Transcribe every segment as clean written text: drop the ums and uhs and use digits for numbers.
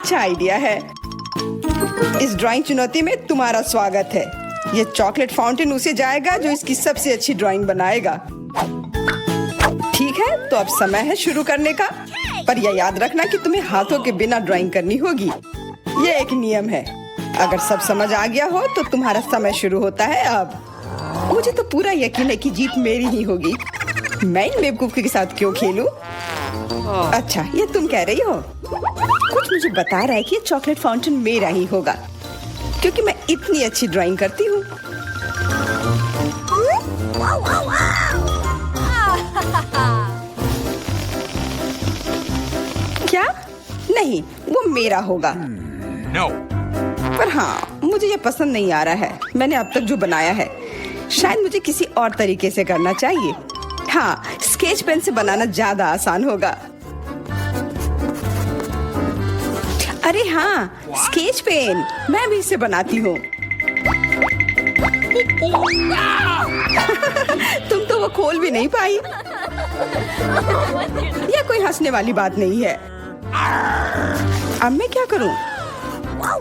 अच्छा आइडिया है। इस ड्राइंग चुनौती में तुम्हारा स्वागत है। ये चॉकलेट फाउंटेन उसे जाएगा जो इसकी सबसे अच्छी ड्राइंग बनाएगा। ठीक है, तो अब समय है शुरू करने का। पर यह याद रखना कि तुम्हें हाथों के बिना ड्राइंग करनी होगी। ये एक नियम है। अगर सब समझ आ गया हो तो तुम्हारा समय शुरू होता है अब। मुझे तो पूरा यकीन है कि जीत मेरी ही होगी। मैं इन बेवकूफ के साथ क्यों खेलूं? अच्छा, ये तुम कह रही हो। कुछ मुझे बता रहा है कि ये चॉकलेट फाउंटेन मेरा ही होगा, क्योंकि मैं इतनी अच्छी ड्राइंग करती हूँ। क्या? नहीं, वो मेरा होगा। No. पर हाँ, मुझे ये पसंद नहीं आ रहा है। मैंने अब तक जो बनाया है, शायद मुझे किसी और तरीके से करना चाहिए। हाँ, स्केच पेन से बनाना ज्यादा आसान होगा। अरे हाँ, स्केच पेन, मैं भी इसे बनाती हूँ। तुम तो वो खोल भी नहीं पाई। यह कोई हंसने वाली बात नहीं है। अब मैं क्या करूँ?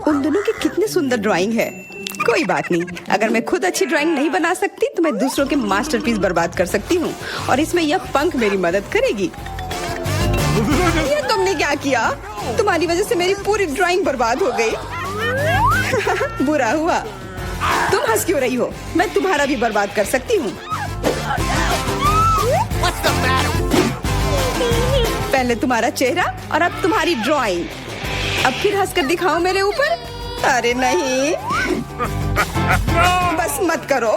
उन दोनों की कितनी सुंदर ड्राइंग है। कोई बात नहीं, अगर मैं खुद अच्छी ड्राइंग नहीं बना सकती तो मैं दूसरों के मास्टरपीस बर्बाद कर सकती हूँ, और इसमें यह पंख मेरी मदद करेगी। ये तुमने क्या किया? तुम्हारी वजह से मेरी पूरी ड्राइंग बर्बाद हो गई। बुरा हुआ। तुम हंस क्यों रही हो? मैं तुम्हारा भी बर्बाद कर सकती हूँ। पहले तुम्हारा चेहरा और अब तुम्हारी ड्राइंग। अब फिर हंसकर दिखाओ मेरे ऊपर। अरे नहीं, बस मत करो।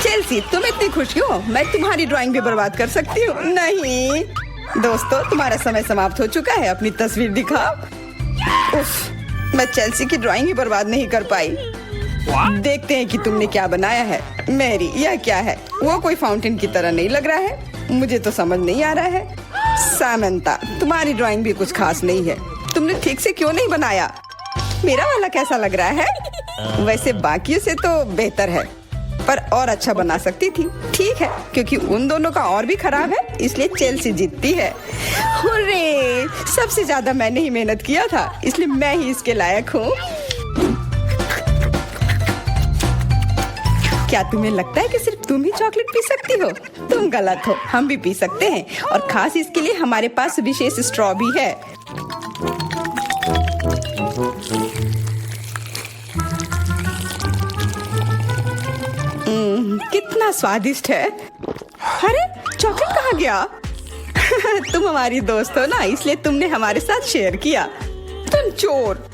चेल्सी, तुम इतनी खुश क्यों? मैं तुम्हारी ड्राइंग भी बर्बाद कर सकती हूँ। नहीं दोस्तों, तुम्हारा समय समाप्त हो चुका है। अपनी तस्वीर दिखाओ। उफ, मैं चेल्सी की ड्राइंग ही बर्बाद नहीं कर पाई। देखते हैं कि तुमने क्या बनाया है। मेरी, यह क्या है? वो कोई फाउंटेन की तरह नहीं लग रहा है। मुझे तो समझ नहीं आ रहा है। सामंता, तुम्हारी ड्राइंग भी कुछ खास नहीं है। तुमने ठीक से क्यों नहीं बनाया? मेरा वाला कैसा लग रहा है? वैसे बाकियों से तो बेहतर है, पर और अच्छा बना सकती थी। ठीक है, क्योंकि उन दोनों का और भी खराब है, इसलिए चेल्सी जीतती है। हुर्रे! सबसे ज्यादा मैंने ही मेहनत किया था, इसलिए मैं ही इसके लायक हूँ। क्या तुम्हें लगता है कि सिर्फ तुम ही चॉकलेट पी सकती हो? तुम गलत हो, हम भी पी सकते हैं, और खास इसके लिए हमारे पास विशेष स्ट्रॉ भी है। कितना स्वादिष्ट है। अरे, चॉकलेट कहाँ गया? तुम हमारी दोस्त हो ना, इसलिए तुमने हमारे साथ शेयर किया। तुम चोर।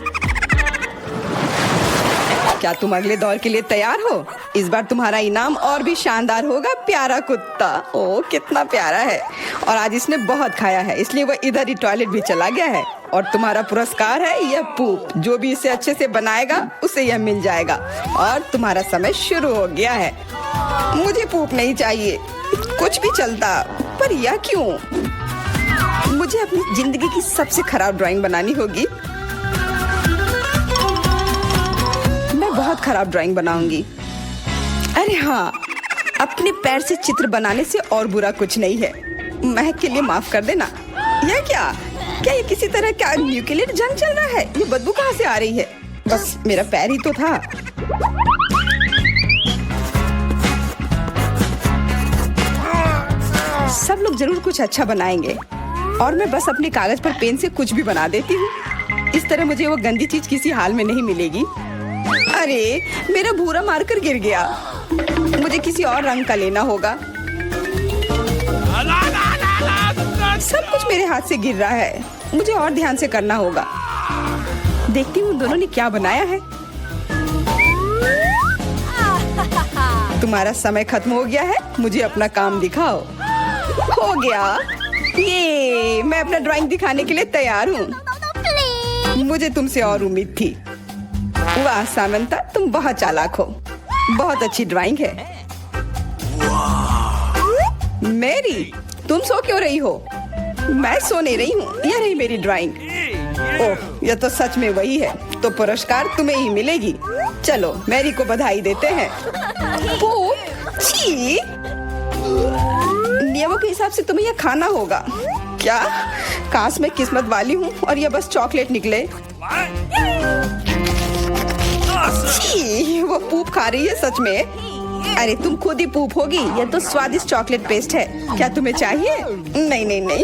क्या तुम अगले दौर के लिए तैयार हो? इस बार तुम्हारा इनाम और भी शानदार होगा। प्यारा कुत्ता। ओ, कितना प्यारा है। और आज इसने बहुत खाया है, इसलिए वह इधर ही टॉयलेट भी चला गया है। और तुम्हारा पुरस्कार है यह पूप। जो भी इसे अच्छे से बनाएगा उसे यह मिल जाएगा। और तुम्हारा समय शुरू हो गया है। मुझे पूप नहीं चाहिए, कुछ भी चलता, पर यह क्यों? मुझे अपनी जिंदगी की सबसे खराब ड्राइंग बनानी होगी। मैं बहुत खराब ड्राइंग बनाऊंगी। अरे हाँ, अपने पैर से चित्र बनाने से और बुरा कुछ नहीं है। महक के लिए माफ कर देना। यह क्या ये किसी तरह का न्यूक्लियर जंग चल रहा है? ये बदबू कहाँ से आ रही है? बस मेरा पैर ही तो था। सब लोग जरूर कुछ अच्छा बनाएंगे, और मैं बस अपने कागज पर पेन से कुछ भी बना देती हूँ। इस तरह मुझे वो गंदी चीज किसी हाल में नहीं मिलेगी। अरे, मेरा भूरा मार्कर गिर गया। मुझे किसी और रंग का लेना होगा। सब कुछ मेरे हाथ से गिर रहा है। मुझे और ध्यान से करना होगा। देखती हूँ दोनों ने क्या बनाया है। तुम्हारा समय खत्म हो गया है। मुझे अपना काम दिखाओ। हो गया। ये, मैं अपना ड्राइंग दिखाने के लिए तैयार हूँ। मुझे तुमसे और उम्मीद थी। वाह सामंता, तुम बहुत चालाक हो। बहुत अच्छी ड्राइंग है। मेरी, तुम सो क्यों रही हो? मैं सो नहीं रही हूँ। यह रही मेरी ड्राइंग। ओह, यह तो सच में वही है। तो पुरस्कार तुम्हें ही मिलेगी। चलो, मैरी को बधाई देते हैं। छी! नियमों के हिसाब से तुम्हें यह खाना होगा। क्या? काश मैं किस्मत वाली हूँ और ये बस चॉकलेट निकले। छी, वो पूप खा रही है सच में। अरे तुम खुद ही पूप होगी। ये तो स्वादिष्ट चॉकलेट पेस्ट है। क्या तुम्हें चाहिए? नहीं नहीं नहीं।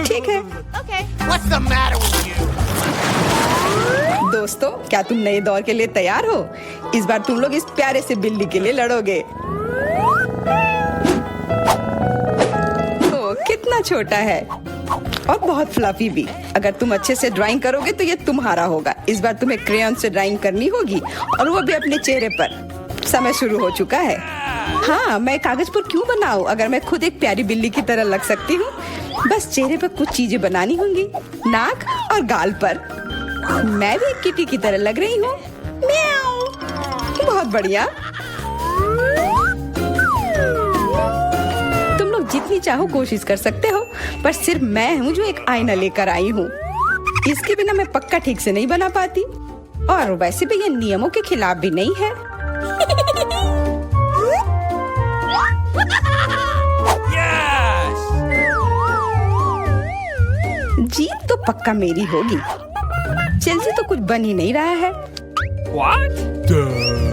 ठीक है। What's the matter with you? दोस्तों, क्या तुम नए दौर के लिए तैयार हो? इस बार तुम लोग इस प्यारे से बिल्ली के लिए लड़ोगे। ओ, कितना छोटा है और बहुत फ्लफी भी। अगर तुम अच्छे से ड्राइंग करोगे तो ये तुम्हारा होगा। इस बार तुम्हें क्रेयॉन से ड्राइंग करनी होगी और वो भी अपने चेहरे पर। समय शुरू हो चुका है। हाँ, मैं कागज पर क्यों बनाऊं अगर मैं खुद एक प्यारी बिल्ली की तरह लग सकती हूँ। बस चेहरे पर कुछ चीजें बनानी होंगी, नाक और गाल पर। मैं भी एक किटी की तरह लग रही हूँ। म्याऊ। बहुत बढ़िया। तुम लोग जितनी चाहो कोशिश कर सकते हो, पर सिर्फ मैं हूँ जो एक आईना लेकर आई हूँ। इसके बिना मैं पक्का ठीक से नहीं बना पाती और वैसे भी ये नियमों के खिलाफ भी नहीं है। जीत तो पक्का मेरी होगी। चेल्सी तो कुछ बन ही नहीं रहा है। What?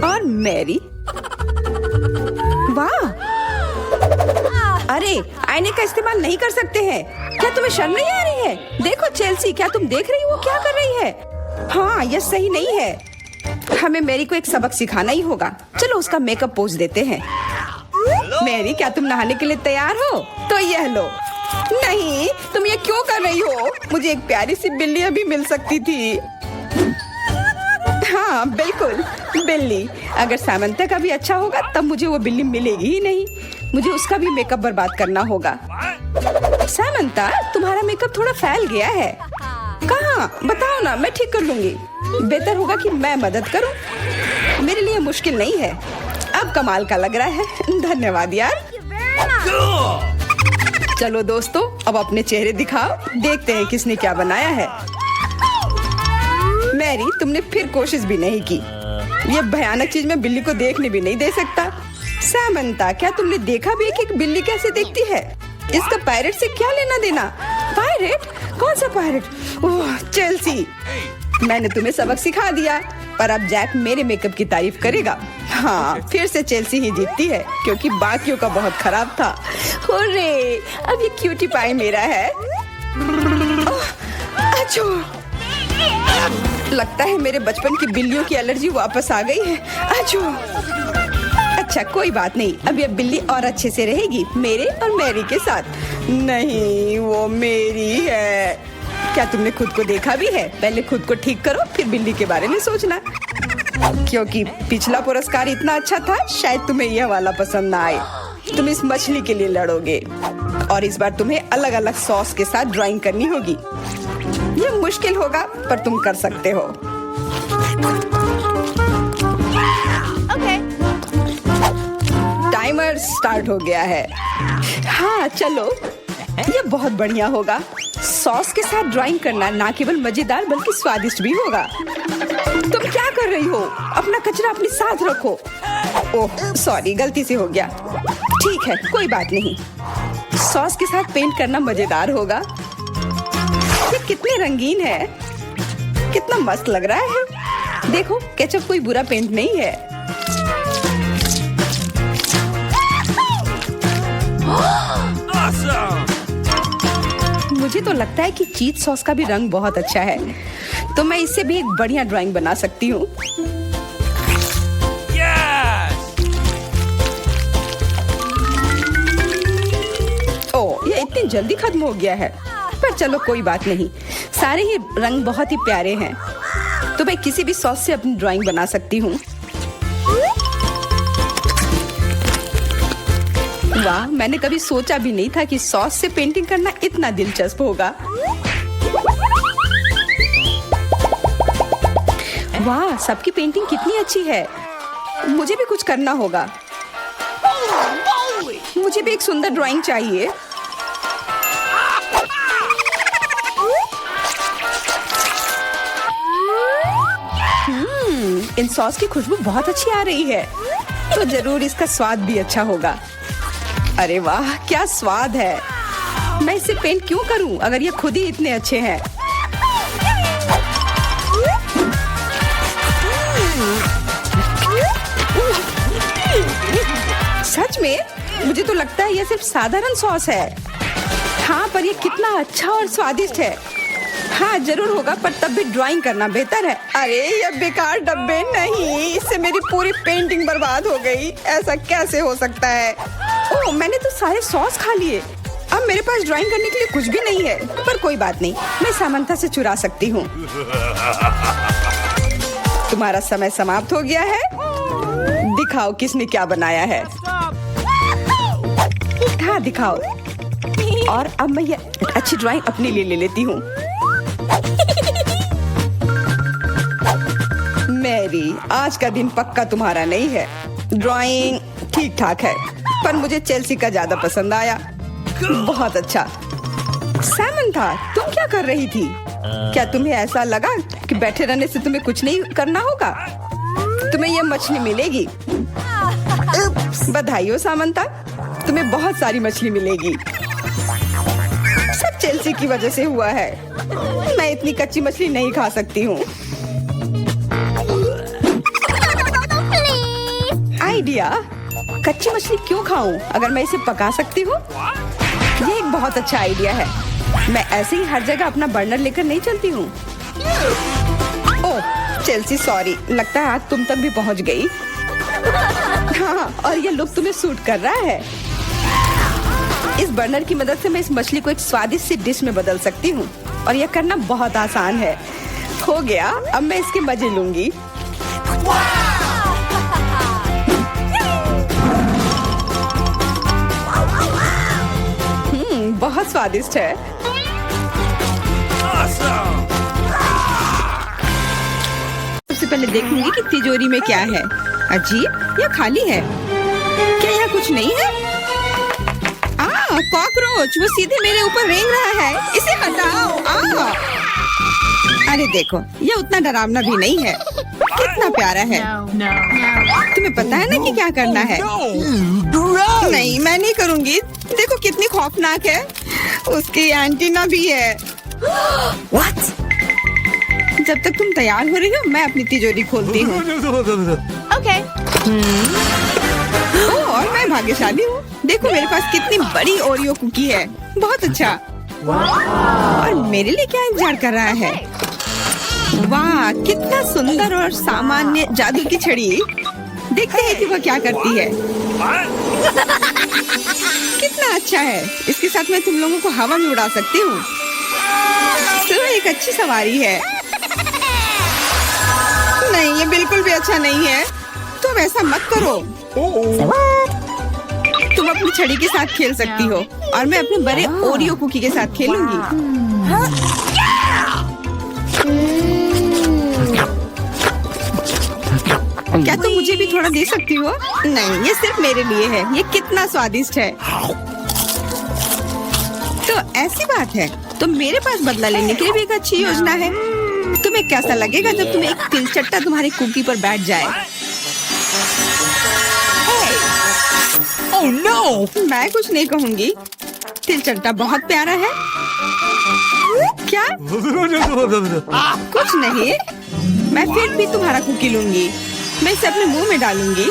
और मैरी, वाह! अरे, आईने का इस्तेमाल नहीं कर सकते हैं। क्या तुम्हें शर्म नहीं आ रही है? देखो चेल्सी, क्या तुम देख रही हो वो क्या कर रही है? हाँ, यह सही नहीं है। हमें मैरी को एक सबक सिखाना ही होगा। चलो उसका मेकअप पोज देते हैं। मैरी, क्या तुम नहाने के लिए तैयार हो? तो यह लो। नहीं, तुम ये क्यों कर रही हो? मुझे एक प्यारी सी बिल्ली अभी मिल सकती थी। हाँ बिल्कुल, बिल्ली। अगर सामंता का भी अच्छा होगा तब मुझे वो बिल्ली मिलेगी ही नहीं। मुझे उसका भी मेकअप बर्बाद करना होगा। सामंता, तुम्हारा मेकअप थोड़ा फैल गया है। कहाँ? बताओ ना, मैं ठीक कर लूंगी। बेहतर होगा कि मैं मदद करूं। मेरे लिए मुश्किल नहीं है। अब कमाल का लग रहा है। धन्यवाद यार। चलो दोस्तों, अब अपने चेहरे दिखाओ। देखते हैं किसने क्या बनाया है। मैरी, तुमने फिर कोशिश भी नहीं की। ये भयानक चीज मैं बिल्ली को देखने भी नहीं दे सकता। सामंता, क्या तुमने देखा भी है कि एक बिल्ली कैसे दिखती है? इसका पायरेट से क्या लेना देना? पायरेट? कौन सा पायरेट? ओह, चेल्सी, मैंने तुम्हें सबक सिखा दिया, पर अब जैक मेरे मेकअप की तारीफ करेगा। हाँ, फिर से चेल्सी ही जीतती है क्योंकि बाकियों का बहुत खराब था। हुर्रे, अब ये क्यूटी पाई मेरा है। अच्छो, लगता है मेरे बचपन की बिल्लियों की एलर्जी वापस आ गई है। अच्छो। अच्छा, कोई बात नहीं। अब ये बिल्ली और अच्छे से रहेगी मेरे और मैरी के साथ। नहीं, वो मेरी है। क्या तुमने खुद को देखा भी है? पहले खुद को ठीक करो, फिर बिल्ली के बारे में सोचना। क्योंकि पिछला पुरस्कार इतना अच्छा था, शायद तुम्हें यह वाला पसंद ना आए। तुम इस मछली के लिए लड़ोगे और इस बार तुम्हें अलग अलग सॉस के साथ ड्राइंग करनी होगी। यह मुश्किल होगा, पर तुम कर सकते हो। टाइमर स्टार्ट हो गया है। हाँ चलो, यह बहुत बढ़िया होगा। सॉस के साथ ड्राइंग करना ना केवल मजेदार बल्कि स्वादिष्ट भी होगा। तुम क्या कर रही हो? अपना कचरा अपने साथ रखो। ओह सॉरी, गलती से हो गया। ठीक है, कोई बात नहीं। सॉस के साथ पेंट करना मजेदार होगा। ये कितने रंगीन है, कितना मस्त लग रहा है। देखो, केचप कोई बुरा पेंट नहीं है। मुझे तो लगता है कि चीज सॉस का भी रंग बहुत अच्छा है, तो मैं इससे भी एक बढ़िया ड्राइंग बना सकती हूँ। ओह, ये इतनी जल्दी खत्म हो गया है। पर चलो कोई बात नहीं, सारे ही रंग बहुत ही प्यारे हैं, तो मैं किसी भी सॉस से अपनी ड्राइंग बना सकती हूँ। वाह, मैंने कभी सोचा भी नहीं था कि सॉस से पेंटिंग करना इतना दिलचस्प होगा। वाह, सबकी पेंटिंग कितनी अच्छी है। मुझे भी कुछ करना होगा। मुझे भी एक सुंदर ड्राइंग चाहिए। इन सॉस की खुशबू बहुत अच्छी आ रही है, तो जरूर इसका स्वाद भी अच्छा होगा। अरे वाह, क्या स्वाद है। मैं इसे पेंट क्यों करूं अगर ये खुद ही इतने अच्छे हैं। सच में मुझे तो लगता है ये सिर्फ साधारण सॉस है। हाँ, पर ये कितना अच्छा और स्वादिष्ट है। हाँ जरूर होगा, पर तब भी ड्राइंग करना बेहतर है। अरे ये बेकार डब्बे, नहीं, इससे मेरी पूरी पेंटिंग बर्बाद हो गई। ऐसा कैसे हो सकता है? ओह, मैंने तो सारे सॉस खा लिए। अब मेरे पास ड्राइंग करने के लिए कुछ भी नहीं है। पर कोई बात नहीं, मैं सामंथा से चुरा सकती हूँ। तुम्हारा समय समाप्त हो गया है। दिखाओ किसने क्या बनाया है। हाँ दिखाओ। और अब मैं ये अच्छी ड्राइंग अपने लिए ले लेती हूँ। मैरी, आज का दिन पक्का तुम्हारा नहीं है। ड्राइंग ठीक ठाक है, पर मुझे चेल्सी का ज्यादा पसंद आया। बहुत अच्छा। सामंथा, तुम क्या कर रही थी? क्या तुम्हें ऐसा लगा कि बैठे रहने से तुम्हें कुछ नहीं करना होगा? तुम्हें ये मछली मिलेगी। बधाई हो सामंथा, तुम्हें बहुत सारी मछली मिलेगी। सब चेल्सी की वजह से हुआ है। मैं इतनी कच्ची मछली नहीं खा सकती हूँ। आइडिया, कच्ची मछली क्यों खाऊं अगर मैं इसे पका सकती हूँ? ये एक बहुत अच्छा आइडिया है। मैं ऐसे ही हर जगह अपना बर्नर लेकर नहीं चलती हूँ। ओह चेल्सी, सॉरी, लगता है आज तुम तक भी पहुँच गई। हाँ, और ये लुक तुम्हें सूट कर रहा है। इस बर्नर की मदद से मैं इस मछली को एक स्वादिष्ट सी डिश में बदल सकती हूँ, और यह करना बहुत आसान है। हो गया, अब मैं इसके मजे लूंगी। बहुत स्वादिष्ट है। सबसे पहले देखूंगी कि तिजोरी में क्या है। अजीब, यह खाली है। क्या यहाँ कुछ नहीं है? कॉकरोच, वो सीधे मेरे ऊपर रेंग रहा है। इसे हटाओ। अरे देखो, ये उतना डरावना भी नहीं है। कितना प्यारा है। तुम्हें पता है ना कि क्या करना है? नहीं, मैं नहीं करूँगी। देखो कितनी खौफनाक है। उसकी एंटीना भी है। What? जब तक तुम तैयार हो रही हो, मैं अपनी तिजोरी खोलती हूँ। Okay. और मैं भाग्यशाली हूँ। देखो मेरे पास कितनी बड़ी ओरियो कुकी है। बहुत अच्छा। और मेरे लिए क्या इंतजार कर रहा है? वाह, कितना सुंदर और सामान्य जादू की छड़ी। देखते हैं कि वह क्या करती है। कितना अच्छा है। इसके साथ मैं तुम लोगों को हवा में उड़ा सकती हूँ। तो एक अच्छी सवारी है। नहीं, ये बिल्कुल भी अच्छा नहीं है। तुम ऐसा मत करो। तुम अपनी छड़ी के साथ खेल सकती हो, और मैं अपने बड़े ओरियो कुकी के साथ खेलूंगी। क्या तुम मुझे भी थोड़ा दे सकती हो? नहीं, ये सिर्फ मेरे लिए है। ये कितना स्वादिष्ट है। तो ऐसी बात है, तो मेरे पास बदला लेने के लिए भी एक अच्छी योजना है। तुम्हें कैसा लगेगा जब तुम्हें एक तिलचट्टा तुम्हारी कुकी पर बैठ जाए? Oh no! मैं कुछ नहीं कहूँगी। तिलचट्टा बहुत प्यारा है। क्या? कुछ नहीं। मैं फिर भी तुम्हारा कुकी लूंगी। मैं इसे अपने मुंह में डालूंगी।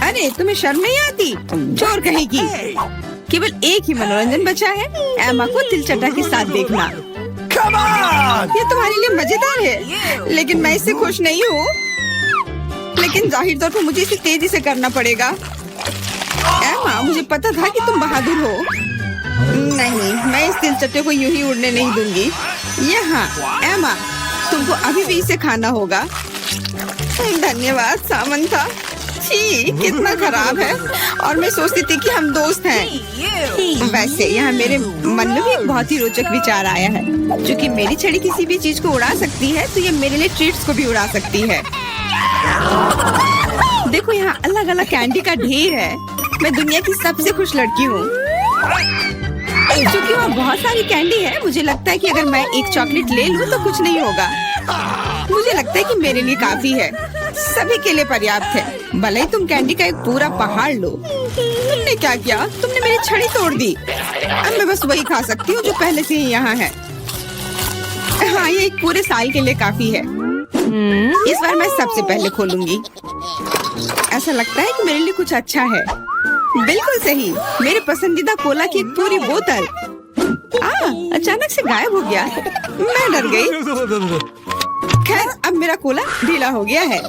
अरे तुम्हें शर्म नहीं आती? चोर कहेगी। केवल एक ही मनोरंजन बचा है, एमा को तिलचट्टा के साथ देखना। Come on! ये तुम्हारे लिए मजेदार है, लेकिन मैं इससे खुश नहीं हूँ। लेकिन जाहिर तौर पर मुझे इसे तेजी से करना पड़ेगा। एमा, मुझे पता था कि तुम बहादुर हो। नहीं, मैं इस तिलचट्टे को यूं ही उड़ने नहीं दूंगी। यहाँ, एमा, तुमको अभी भी इसे खाना होगा। धन्यवाद सामंथा। छी, कितना खराब है। और मैं सोचती थी कि हम दोस्त हैं। वैसे यहाँ मेरे मन में भी एक बहुत ही रोचक विचार आया है। क्योंकि मेरी छड़ी किसी भी चीज को उड़ा सकती है, तो ये मेरे लिए ट्रीट्स को भी उड़ा सकती है। देखो यहाँ अलग अलग कैंडी का ढेर है। मैं दुनिया की सबसे खुश लड़की हूँ। क्योंकि वहाँ बहुत सारी कैंडी है, मुझे लगता है कि अगर मैं एक चॉकलेट ले लूँ तो कुछ नहीं होगा। मुझे लगता है कि मेरे लिए काफी है, सभी के लिए पर्याप्त है। भले ही तुम कैंडी का एक पूरा पहाड़ लो। तुमने क्या किया? तुमने मेरी छड़ी तोड़ दी। अब मैं बस वही खा सकती हूँ जो पहले से ही यहाँ है। हाँ, ये एक पूरे साल के लिए काफी है। इस बार मैं सबसे पहले खोलूंगी। ऐसा लगता है कि मेरे लिए कुछ अच्छा है। बिल्कुल सही, मेरे पसंदीदा कोला की एक पूरी बोतल। अचानक से गायब हो गया। मैं डर गई। खैर, अब मेरा कोला ढीला हो गया है।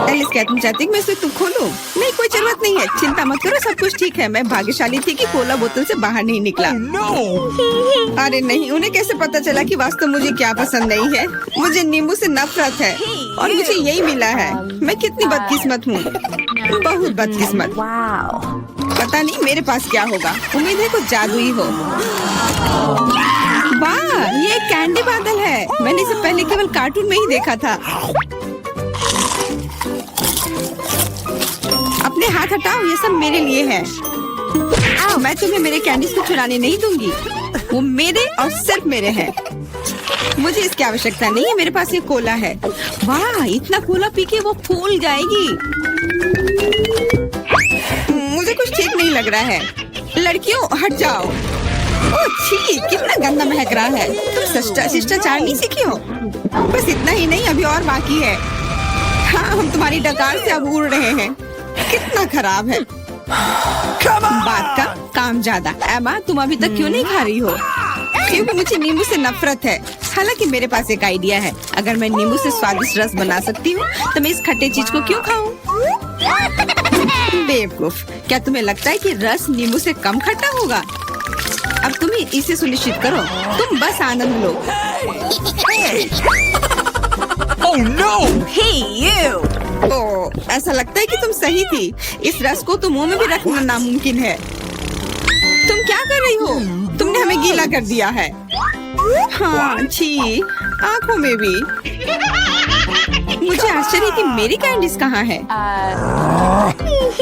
एलिस, क्या तुम चाहती कि मैं इसे तुम खोलूं? नहीं, कोई जरूरत नहीं है, चिंता मत करो, सब कुछ ठीक है। मैं भाग्यशाली थी कि कोला बोतल से बाहर नहीं निकला। अरे नहीं, उन्हें कैसे पता चला कि वास्तव मुझे क्या पसंद नहीं है? मुझे नींबू से नफरत है और मुझे यही मिला है। मैं कितनी बदकिस्मत हूँ, बहुत बदकिस्मत। पता नहीं मेरे पास क्या होगा, उम्मीद है कुछ जादुई हो। वाह, ये एक कैंडी बादल है। मैंने इसे पहले केवल कार्टून में ही देखा था। अपने हाथ हटाओ, ये सब मेरे लिए है। मैं तुम्हें मेरे कैंडीज को चुराने नहीं दूंगी, वो मेरे और सिर्फ मेरे हैं। मुझे इसकी आवश्यकता नहीं है, मेरे पास ये कोला है। वाह, इतना कोला पी के वो फूल जाएगी। मुझे कुछ ठीक नहीं लग रहा है। लड़कियों, हट जाओ। ओह छी, कितना गंदा महक रहा है। तुम शिष्टाचार नहीं सीखी हो? बस इतना ही नहीं, अभी और बाकी है। हाँ, हम तुम्हारी डकार से अब उड़ रहे हैं। कितना खराब है। बात का काम ज्यादा। एमा, तुम अभी तक क्यों नहीं खा रही हो? क्योंकि मुझे नींबू से नफरत है। हालांकि मेरे पास एक आइडिया है। अगर मैं नींबू से स्वादिष्ट रस बना सकती हूँ तो मैं इस खट्टे चीज को क्यों खाऊं? बेवकूफ, क्या तुम्हें लगता है कि रस नींबू से कम खट्टा होगा? अब तुम ही इसे सुनिश्चित करो, तुम बस आनंद लो। Oh no! Hey, you! ओह, ऐसा लगता है कि तुम सही थी। इस रस को तो मुंह में भी रखना नामुमकिन है। तुम क्या कर रही हो? तुमने हमें गीला कर दिया है। हाँ, छी, आंखों में भी। मुझे आश्चर्य कि मेरी कैंडीज कहाँ है?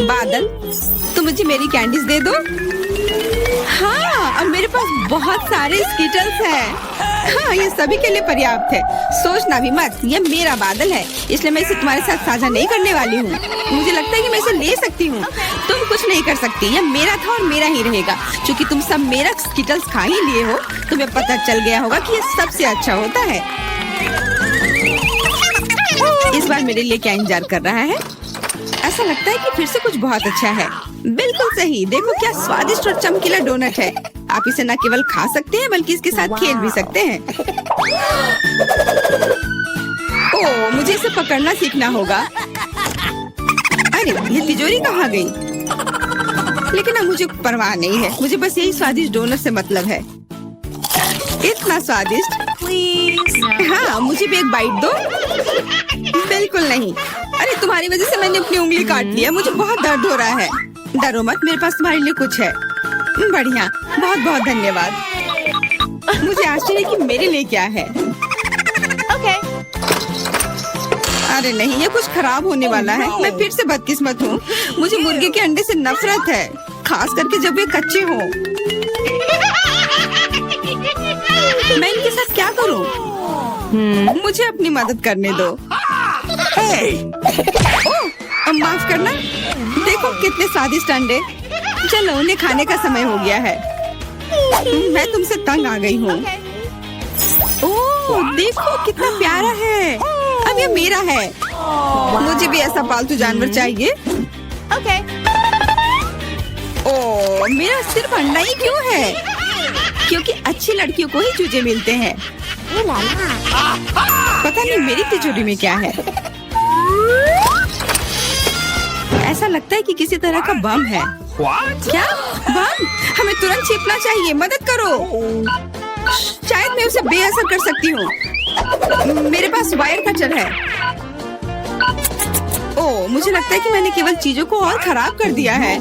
बादल, तुम मुझे मेरी कैंडीज दे दो। हाँ, अब मेरे पास बहुत सारे स्कीटल्स हैं। हाँ, ये सभी के लिए पर्याप्त है। सोचना भी मत, ये मेरा बादल है, इसलिए मैं इसे तुम्हारे साथ साझा नहीं करने वाली हूँ। मुझे लगता है कि मैं इसे ले सकती हूँ। तुम कुछ नहीं कर सकती, ये मेरा था और मेरा ही रहेगा। क्योंकि तुम सब मेरा स्कीटल्स खा ही लिए हो, तुम्हें पता चल गया होगा कि ये सबसे अच्छा होता है। इस बार मेरे लिए क्या इंतजार कर रहा है? ऐसा लगता है कि फिर से कुछ बहुत अच्छा है। बिल्कुल सही, देखो क्या स्वादिष्ट और चमकीला डोनट है। आप इसे न केवल खा सकते हैं बल्कि इसके साथ खेल भी सकते हैं। ओह, मुझे इसे पकड़ना सीखना होगा। अरे, ये तिजोरी कहाँ गई? लेकिन अब मुझे परवाह नहीं है, मुझे बस यही स्वादिष्ट डोनट से मतलब है। इतना स्वादिष्ट। हाँ, मुझे भी एक बाइट दो। बिल्कुल नहीं। अरे, तुम्हारी वजह से मैंने अपनी उंगली काट लिया, मुझे बहुत दर्द हो रहा है। डरो मत, मेरे पास तुम्हारे लिए कुछ है। बढ़िया, बहुत बहुत धन्यवाद। मुझे आश्चर्य कि मेरे लिए क्या है। अरे नहीं, ये कुछ खराब होने वाला है। मैं फिर से बदकिस्मत हूँ। मुझे मुर्गे के अंडे से नफरत है, खास करके जब वे कच्चे हों। मैं इनके साथ क्या करूँ? मुझे अपनी मदद करने दो। ओह, माफ करना। देखो कितने स्वादिष्ट अंडे। चलो, उन्हें खाने का समय हो गया है। मैं तुमसे तंग आ गई हूँ। ओह, देखो कितना प्यारा है। अब ये मेरा है। मुझे भी ऐसा पालतू जानवर चाहिए। ओह, मेरा सिर्फ अंडा ही क्यों है? क्योंकि अच्छी लड़कियों को ही चूजे मिलते हैं। पता नहीं मेरी तिजोरी में क्या है। ऐसा लगता है कि किसी तरह का बम है। क्या बम? हमें तुरंत छिपना चाहिए, मदद करो। शायद मैं उसे बेअसर कर सकती हूँ। मेरे पास वायर कटर है। ओह, मुझे लगता है कि मैंने केवल चीजों को और खराब कर दिया है।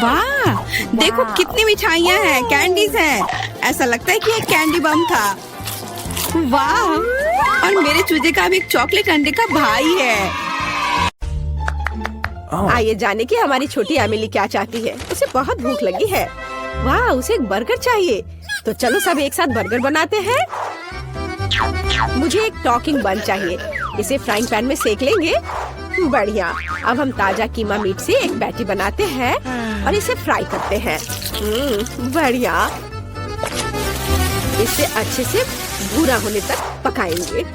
वाह, देखो कितनी मिठाइयाँ हैं, कैंडीज हैं। ऐसा लगता है कि ये कैंडी बम था। वाह, और मेरे चूजे का अब एक चॉकलेट अंडे का भाई है। आइए जाने की हमारी छोटी एमिली क्या चाहती है। उसे बहुत भूख लगी है। वाह, उसे एक बर्गर चाहिए। तो चलो सब एक साथ बर्गर बनाते हैं। मुझे एक टॉकिंग बन चाहिए। इसे फ्राइंग पैन में सेक लेंगे। बढ़िया। अब हम ताजा कीमा मीट से एक पैटी बनाते हैं और इसे फ्राई करते हैं। बढ़िया। इसे अच्छे से भूरा होने तक पकाएंगे।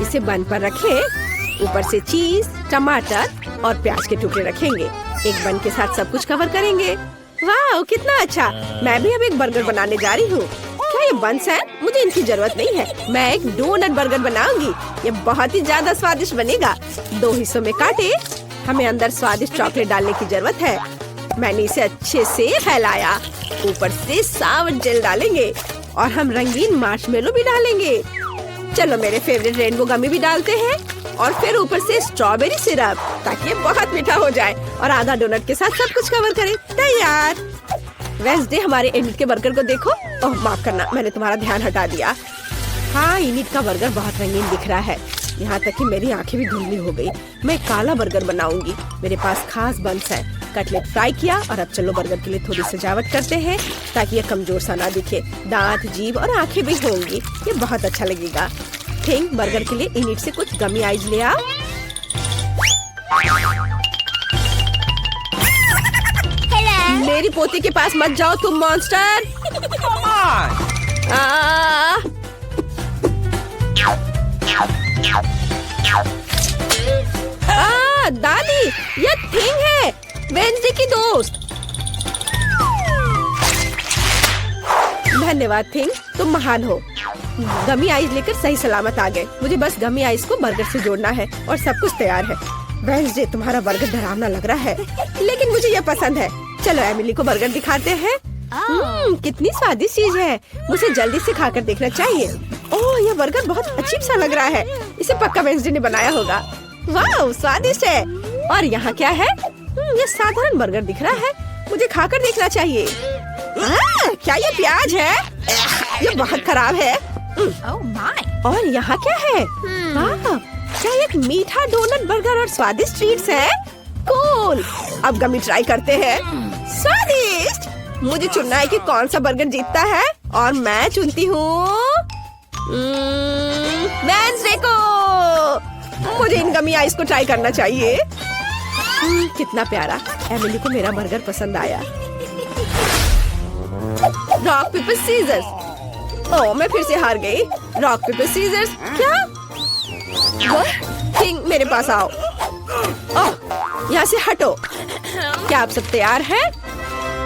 इसे बन पर रखें। ऊपर से चीज, टमाटर और प्याज के टुकड़े रखेंगे। एक बन के साथ सब कुछ कवर करेंगे। वाह, कितना अच्छा। मैं भी अब एक बर्गर बनाने जा रही हूँ। क्या ये बंस है? मुझे इनकी जरूरत नहीं है। मैं एक डोनट बर्गर बनाऊंगी। ये बहुत ही ज्यादा स्वादिष्ट बनेगा। 2 हिस्सों में काटे। हमें अंदर स्वादिष्ट चॉकलेट डालने की जरूरत है। मैंने इसे अच्छे से फैलाया। ऊपर से सावर जेल डालेंगे और हम रंगीन मार्शमेलो भी डालेंगे। चलो मेरे फेवरेट रेनबो गमी भी डालते हैं और फिर ऊपर से स्ट्रॉबेरी सिरप, ताकि ये बहुत मीठा हो जाए। और आधा डोनट के साथ सब कुछ कवर करें। तैयार। वेंसडे, हमारे इनिट के बर्गर को देखो। ओह माफ करना, मैंने तुम्हारा ध्यान हटा दिया। हाँ, इनिट का बर्गर बहुत रंगीन दिख रहा है। यहाँ तक कि मेरी आंखें भी धुंधली हो गई। मैं काला बर्गर बनाऊंगी। मेरे पास खास बंस है। कटलेट फ्राई किया और अब चलो बर्गर के लिए थोड़ी सजावट करते हैं ताकि ये कमजोर सा ना दिखे। दांत, जीभ और आंखें भी होंगी। ये बहुत अच्छा लगेगा। थिंक, बर्गर के लिए इनिट से कुछ गमी आइज ले आ। मेरी पोती के पास मत जाओ तुम मॉन्स्टर। Come on! दादी, ये थिंग है, वेंसडे की दोस्त। धन्यवाद थिंग, तुम महान हो। गमी आइस लेकर सही सलामत आ गए। मुझे बस गमी आइस को बर्गर से जोड़ना है और सब कुछ तैयार है। वेंसडे, तुम्हारा बर्गर डरावना लग रहा है, लेकिन मुझे ये पसंद है। चलो एमिली को बर्गर दिखाते हैं। कितनी स्वादिष्ट चीज है। मुझे जल्दी से खाकर देखना चाहिए। ओह, ये बर्गर बहुत अजीब सा लग रहा है। इसे पक्का वेंसडे ने बनाया होगा। वाह, स्वादिष्ट है। और यहाँ क्या है? ये साधारण बर्गर दिख रहा है। मुझे खाकर देखना चाहिए। क्या ये प्याज है? ये बहुत खराब है। Oh my! और यहाँ क्या है? वाह, क्या एक मीठा डोनट बर्गर और स्वादिष्ट ट्रीट्स है? कूल। अब गमी ट्राई करते हैं। स्वादिष्ट। मुझे चुनना है कि कौन सा बर्गर जीतता है और मैं चुनती हूँ वेंसडे को। मुझे इन गमी आइस को ट्राई करना चाहिए। कितना प्यारा। एमिली को मेरा बर्गर पसंद आया। Rock paper seizures. ओह, मैं फिर से हार गई। Rock paper scissors. क्या? थिंग, मेरे पास आओ। ओह, यहाँ से हटो। क्या आप सब तैयार हैं?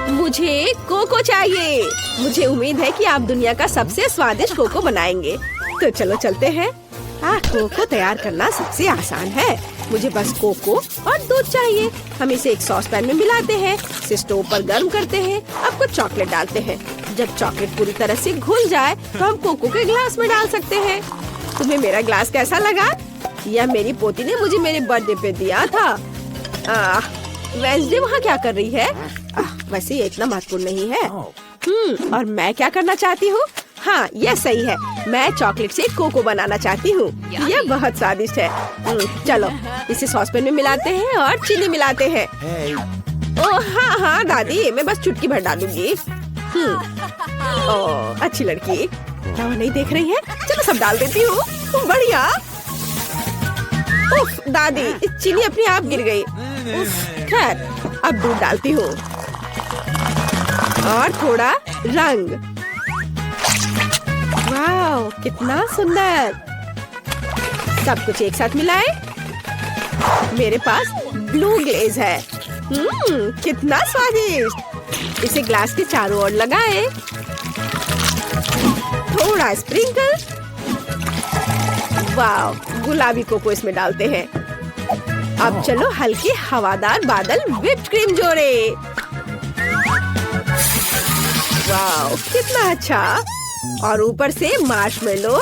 मुझे कोको चाहिए। मुझे उम्मीद है कि आप दुनिया का सबसे स्वादिष्ट कोको बनाएंगे। तो चलो चलते हैं। कोको तैयार करना सबसे आसान है। मुझे बस कोको और दूध चाहिए। हम इसे एक सॉस पैन में मिलाते हैं। इसे स्टोव पर गर्म करते हैं। अब कुछ चॉकलेट डालते हैं। जब चॉकलेट पूरी तरह से घुल जाए तो हम कोको के ग्लास में डाल सकते हैं। तुम्हें मेरा ग्लास कैसा लगा? यह मेरी पोती ने मुझे मेरे बर्थडे पे दिया था। वेंसडे वहाँ क्या कर रही है? वैसे ये इतना महत्वपूर्ण नहीं है। और मैं क्या करना चाहती हूँ? हाँ, यह सही है। मैं चॉकलेट से कोको बनाना चाहती हूँ। यह बहुत स्वादिष्ट है। चलो इसे सॉस पैन में मिलाते हैं और चीनी मिलाते हैं। ओह हाँ दादी, मैं बस चुटकी भर डालूंगी। ओह, अच्छी लड़की। क्या वो नहीं देख रही है? चलो सब डाल देती हूँ। बढ़िया। उफ, दादी, चीनी अपने आप गिर गई। खैर, अब दूध डालती हूँ और थोड़ा रंग। वाह, कितना सुंदर। सब कुछ एक साथ मिलाए। मेरे पास ब्लू ग्लेज है। कितना स्वादिष्ट। इसे ग्लास के चारों ओर लगाए। थोड़ा स्प्रिंकल। वाह, गुलाबी कोको इसमें डालते हैं। अब चलो हल्के हवादार बादल व्हिप्ड क्रीम जोड़े। वाह, कितना अच्छा। और ऊपर से मार्शमेलो।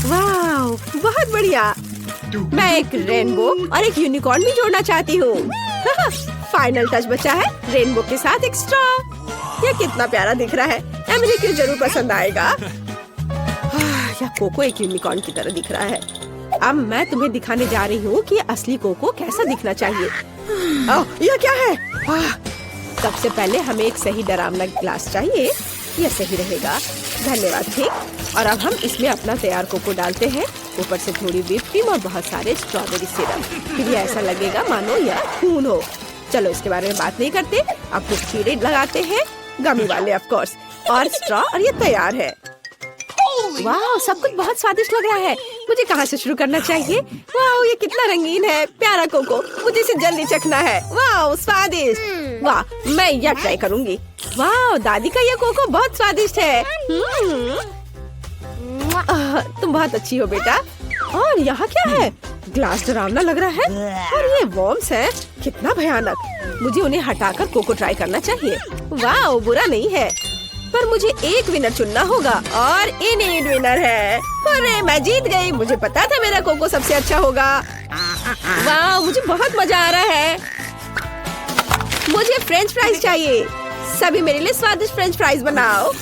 वाह, बहुत बढ़िया। मैं एक रेनबो और एक यूनिकॉर्न भी जोड़ना चाहती हूँ। फाइनल टच बचा है, रेनबो के साथ एक स्ट्रॉ। ये कितना प्यारा दिख रहा है। एमिली को जरूर पसंद आएगा। या कोको एक यूनिकॉर्न की तरह दिख रहा है। अब मैं तुम्हें दिखाने जा रही हूँ कि असली कोको कैसा दिखना चाहिए। यह क्या है? सबसे पहले हमें एक सही डरावना ग्लास चाहिए। यह सही रहेगा, धन्यवाद। ठीक, और अब हम इसमें अपना तैयार कोको डालते हैं, ऊपर से थोड़ी व्हिप क्रीम और बहुत सारे स्ट्रॉबेरी सिरप। फिर ये ऐसा लगेगा मानो यह खून हो। चलो इसके बारे में बात नहीं करते, अब कुछ कीड़े लगाते हैं, गमी वाले ऑफ कोर्स, और स्ट्रॉ, और ये तैयार है। वाह, सब कुछ बहुत स्वादिष्ट लग रहा है। मुझे कहाँ से शुरू करना चाहिए? वाह, ये कितना रंगीन है, प्यारा कोको। मुझे इसे जल्दी चखना है। वाह, स्वादिष्ट। वाह, मैं यह ट्राई करूंगी। वाह, दादी का यह कोको बहुत स्वादिष्ट है। तुम बहुत अच्छी हो बेटा। और यहाँ क्या है? ग्लास डरावना लग रहा है, और ये वॉर्म्स है, कितना भयानक। मुझे उन्हें हटाकर कोको ट्राई करना चाहिए। वाह, बुरा नहीं है, पर मुझे एक विनर चुनना होगा, और इनएड विनर है। अरे मैं जीत गई, मुझे पता था मेरा कोको सबसे अच्छा होगा। वाह, मुझे बहुत मजा आ रहा है। मुझे फ्रेंच फ्राइज चाहिए, सभी मेरे लिए स्वादिष्ट फ्रेंच फ्राइज बनाओ।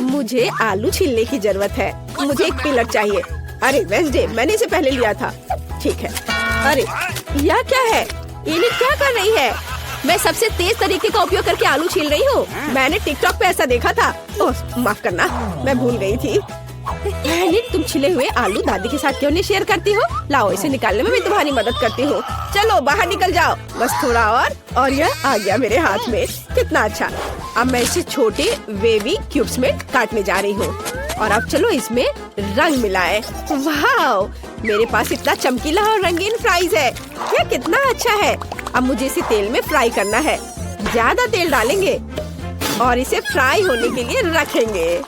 मुझे आलू छीलने की जरूरत है, मुझे एक पिलर चाहिए। अरे वेंसडे, मैंने इसे पहले लिया था। ठीक है। अरे यह क्या है? इन्हें क्या कर रही है? मैं सबसे तेज तरीके का उपयोग करके आलू छील रही हूँ। मैंने टिकटॉक पे ऐसा देखा था। ओह, माफ करना, मैं भूल गई थी। तुम छिले हुए आलू दादी के साथ क्यों नहीं शेयर करती हो? लाओ, इसे निकालने में मैं तुम्हारी मदद करती हूँ। चलो बाहर निकल जाओ, बस थोड़ा और यह आ गया मेरे हाथ में। कितना अच्छा। अब मैं इसे छोटे वेवी क्यूब्स में काटने जा रही हूँ, और अब चलो इसमें रंग मिलाएं। वाह, मेरे पास इतना चमकीला और रंगीन फ्राइज है। यह कितना अच्छा है। अब मुझे इसे तेल में फ्राई करना है। ज्यादा तेल डालेंगे और इसे फ्राई होने के लिए रखेंगे।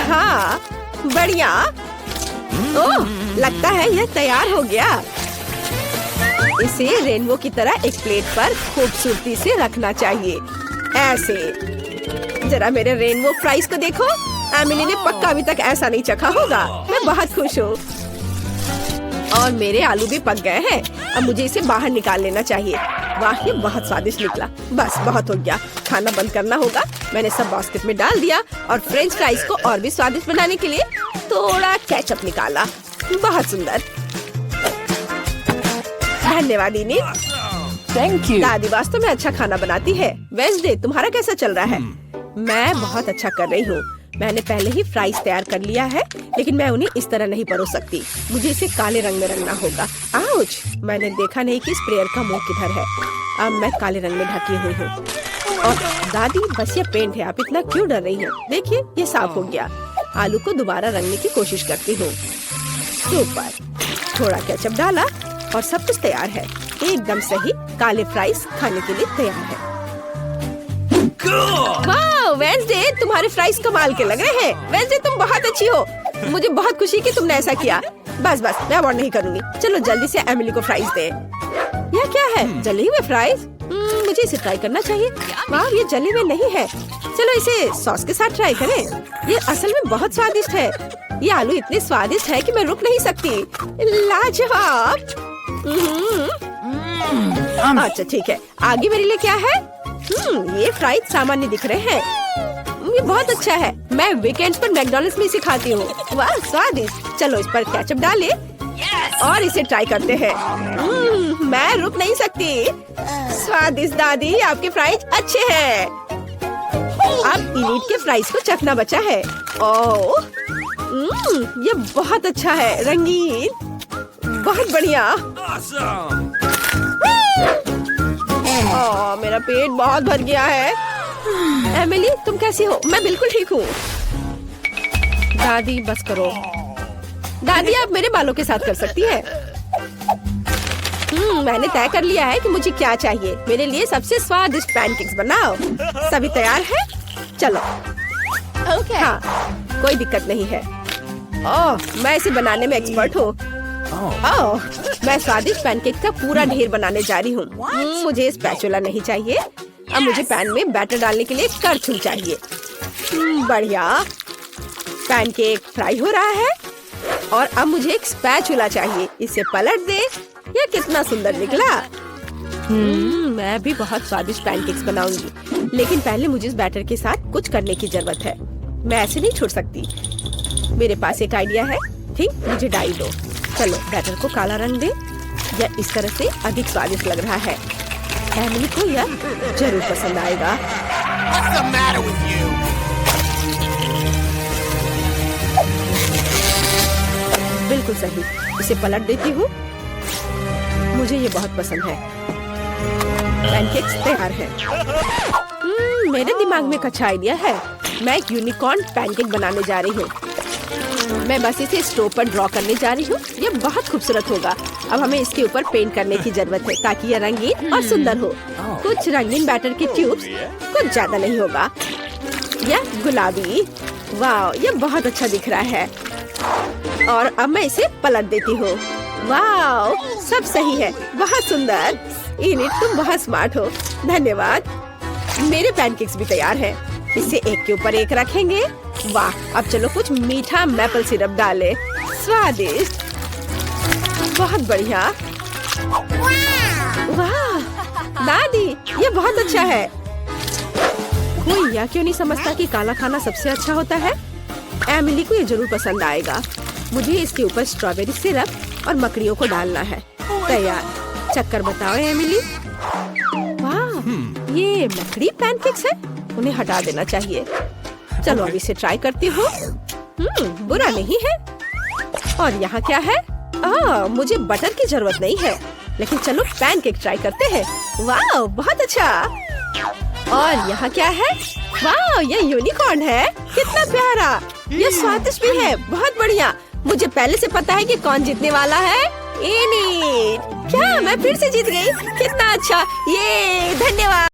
हाँ, बढ़िया। ओह, लगता है यह तैयार हो गया। इसे रेनबो की तरह एक प्लेट पर खूबसूरती से रखना चाहिए, ऐसे। जरा मेरे रेनबो फ्राइज को देखो। एमिली ने पक्का अभी तक ऐसा नहीं चखा होगा। मैं बहुत खुश हूँ। और मेरे आलू भी पक गए हैं। अब मुझे इसे बाहर निकाल लेना चाहिए। वाह, ये बहुत स्वादिष्ट निकला। बस बहुत हो गया, खाना बंद करना होगा। मैंने सब बास्केट में डाल दिया, और फ्रेंच फ्राइज को और भी स्वादिष्ट बनाने के लिए थोड़ा केचप निकाला। बहुत सुंदर, धन्यवाद इनी। Thank you. दादी वास्तव में अच्छा खाना बनाती है। वेंसडे, तुम्हारा कैसा चल रहा है? मैं बहुत अच्छा कर रही हूँ। मैंने पहले ही फ्राइज तैयार कर लिया है, लेकिन मैं उन्हें इस तरह नहीं परोस सकती। मुझे इसे काले रंग में रंगना होगा। आउच! मैंने देखा नहीं कि स्प्रेयर का मुंह किधर है। अब मैं काले रंग में ढकी हुई हूँ। और दादी, बस ये पेंट है, आप इतना क्यों डर रही हैं? देखिए, ये साफ हो गया। आलू को दोबारा रंगने की कोशिश करती हूँ। सुपर। थोड़ा केचप डाला और सब कुछ तैयार है। एकदम सही, काले फ्राइज खाने के लिए तैयार है। वाह वेंसडे, तुम्हारे फ्राइज कमाल के लग रहे हैं। वेंसडे, तुम बहुत अच्छी हो। मुझे बहुत खुशी कि तुमने ऐसा किया। बस मैं अवॉर्ड नहीं करूँगी। चलो जल्दी से एमिली को फ्राइज दे। यह क्या है? जले हुए फ्राइज? मुझे इसे ट्राई करना चाहिए। वाह, ये जले हुए नहीं है। चलो इसे सॉस के साथ ट्राई करें। ये असल में बहुत स्वादिष्ट है। ये आलू इतने स्वादिष्ट है कि मैं रुक नहीं सकती। लाजवाब। अच्छा ठीक है, आगे मेरे लिए क्या है? ये फ्राइज सामान्य दिख रहे हैं। ये बहुत अच्छा है। मैं वीकेंड्स पर मैकडॉनल्ड्स में इसे खाती हूँ। वाह स्वादिष्ट। चलो इस पर केचप डालें और इसे ट्राई करते हैं। मैं रुक नहीं सकती। स्वादिष्ट दादी, आपके फ्राइज अच्छे हैं। अब इलीट के फ्राइज को चखना बचा है। ओह, ये बहुत अच्छा है, रंगीन, बहुत बढ़िया। मेरा पेट बहुत भर गया है। एमिली, तुम कैसी हो? मैं बिल्कुल ठीक हूँ। दादी बस करो। दादी, आप मेरे बालों के साथ कर सकती है। मैंने तय कर लिया है कि मुझे क्या चाहिए। मेरे लिए सबसे स्वादिष्ट पैनकेक्स बनाओ। सभी तैयार है? चलो। हाँ, कोई दिक्कत नहीं है। ओह, मैं इसे बनाने में एक्सपर्ट हूँ। ओह, मैं स्वादिष्ट पैनकेक का पूरा ढेर बनाने जा रही हूँ। मुझे स्पैचुला नहीं चाहिए। अब मुझे पैन में बैटर डालने के लिए करछुल चाहिए। बढ़िया। पैनकेक फ्राई हो रहा है और अब मुझे एक स्पैचुला चाहिए। इसे पलट दे। यह कितना सुंदर निकला। मैं भी बहुत स्वादिष्ट पैनकेक्स बनाऊंगी, लेकिन पहले मुझे इस बैटर के साथ कुछ करने की जरूरत है। मैं ऐसे नहीं छोड़ सकती। मेरे पास एक आइडिया है। थिंक मुझे डाई दो। चलो बैटर को काला रंग दे। यह इस तरह से अधिक स्वादिष्ट लग रहा है। एमिली को यह जरूर पसंद आएगा। What's the matter with you? बिल्कुल सही। इसे पलट देती हूँ। मुझे ये बहुत पसंद है। पैनकेक्स तैयार है। मेरे दिमाग में एक अच्छा आइडिया है। मैं एक यूनिकॉर्न पैनकेक बनाने जा रही हूँ। मैं बस इसे स्टोव पर ड्रॉ करने जा रही हूँ। ये बहुत खूबसूरत होगा। अब हमें इसके ऊपर पेंट करने की जरूरत है ताकि यह रंगीन और सुंदर हो। कुछ रंगीन बैटर के ट्यूब्स, कुछ ज्यादा नहीं होगा। यह गुलाबी, वाह, यह बहुत अच्छा दिख रहा है। और अब मैं इसे पलट देती हूँ। वाह, सब सही है, बहुत सुंदर। इनिट, तुम बहुत स्मार्ट हो। धन्यवाद। मेरे पैनकेक्स भी तैयार हैं। इसे एक के ऊपर एक रखेंगे। वाह, अब चलो कुछ मीठा मैपल सिरप डालें। स्वादिष्ट, बहुत बढ़िया। वाह दादी, ये बहुत अच्छा है। कोई यह क्यों नहीं समझता कि काला खाना सबसे अच्छा होता है? एमिली को ये जरूर पसंद आएगा। मुझे इसके ऊपर स्ट्रॉबेरी सिरप और मकड़ियों को डालना है। तैयार। चक्कर बताओ एमिली। वाह, ये मकड़ी पैनकेक्स है। उन्हें हटा देना चाहिए। चलो अब इसे ट्राई करती हूँ। बुरा नहीं है। और यहाँ क्या है? मुझे बटर की जरूरत नहीं है, लेकिन चलो पैनकेक ट्राई करते हैं। वाह, बहुत अच्छा। और यहाँ क्या है? वाह, ये यूनिकॉर्न है। कितना प्यारा। ये स्वादिष्ट भी है। बहुत बढ़िया। मुझे पहले से पता है कि कौन जीतने वाला है। इनिट। क्या मैं फिर से जीत गई? कितना अच्छा। ये धन्यवाद।